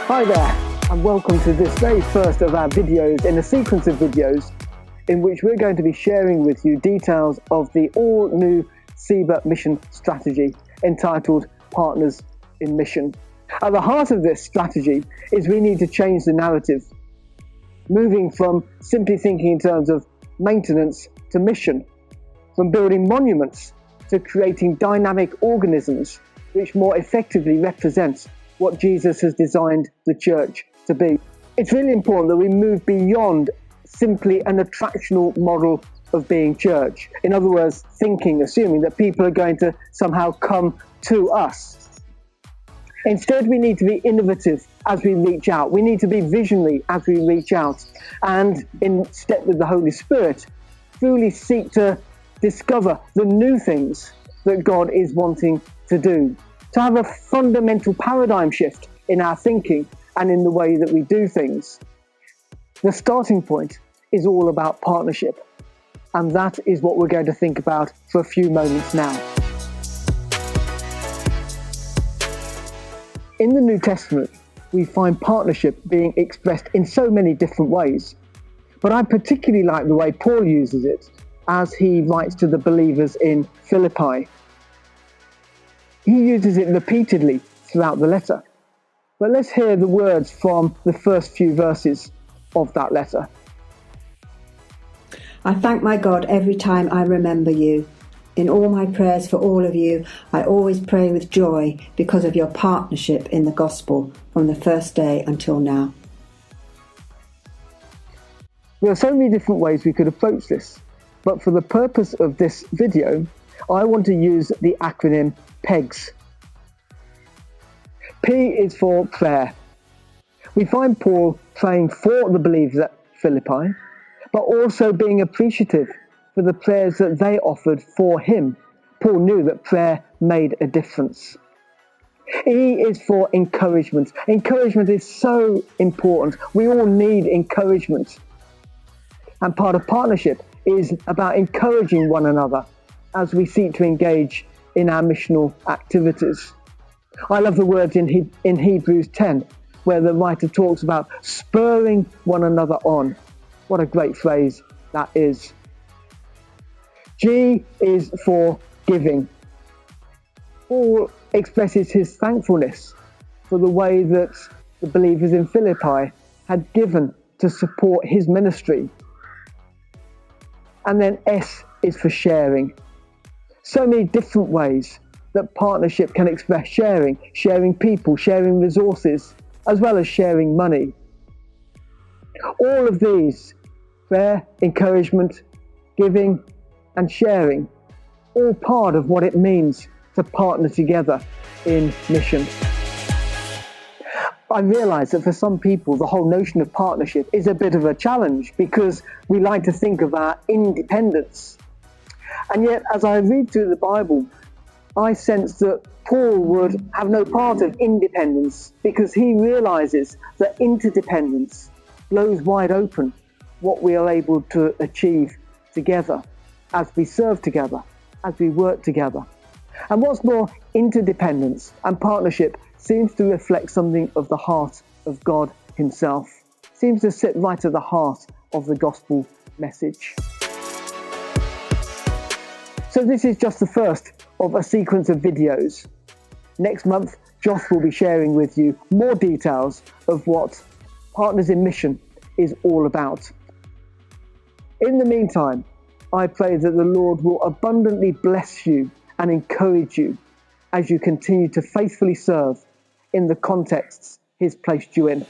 Hi there, and welcome to this very first of our videos in a sequence of videos in which we're going to be sharing with you details of the all-new SEBA mission strategy entitled Partners in Mission. At the heart of this strategy is we need to change the narrative, moving from simply thinking in terms of maintenance to mission, from building monuments to creating dynamic organisms which more effectively represent what Jesus has designed the church to be. It's really important that we move beyond simply an attractional model of being church. In other words, assuming that people are going to somehow come to us. Instead, we need to be innovative as we reach out. We need to be visionary as we reach out. And in step with the Holy Spirit, truly seek to discover the new things that God is wanting to do. To have a fundamental paradigm shift in our thinking and in the way that we do things. The starting point is all about partnership, and that is what we're going to think about for a few moments now. In the New Testament, we find partnership being expressed in so many different ways, but I particularly like the way Paul uses it as he writes to the believers in Philippi. He uses it repeatedly throughout the letter. But let's hear the words from the first few verses of that letter. I thank my God every time I remember you. In all my prayers for all of you, I always pray with joy because of your partnership in the gospel from the first day until now. There are so many different ways we could approach this, but for the purpose of this video, I want to use the acronym PEGS. P is for prayer. We find Paul praying for the believers at Philippi, but also being appreciative for the prayers that they offered for him. Paul knew that prayer made a difference. E is for encouragement. Encouragement is so important. We all need encouragement. And part of partnership is about encouraging one another as we seek to engage in our missional activities. I love the words in Hebrews 10, where the writer talks about spurring one another on. What a great phrase that is. G is for giving. Paul expresses his thankfulness for the way that the believers in Philippi had given to support his ministry. And then S is for sharing. So many different ways that partnership can express sharing people, sharing resources, as well as sharing money. All of these, prayer, encouragement, giving, and sharing, all part of what it means to partner together in mission. I realise that for some people, the whole notion of partnership is a bit of a challenge because we like to think of our independence. And yet, as I read through the Bible, I sense that Paul would have no part of independence because he realises that interdependence blows wide open what we are able to achieve together as we serve together, as we work together. And what's more, interdependence and partnership seems to reflect something of the heart of God himself, seems to sit right at the heart of the gospel message. So this is just the first of a sequence of videos. Next month, Josh will be sharing with you more details of what Partners in Mission is all about. In the meantime, I pray that the Lord will abundantly bless you and encourage you as you continue to faithfully serve in the contexts He's placed you in.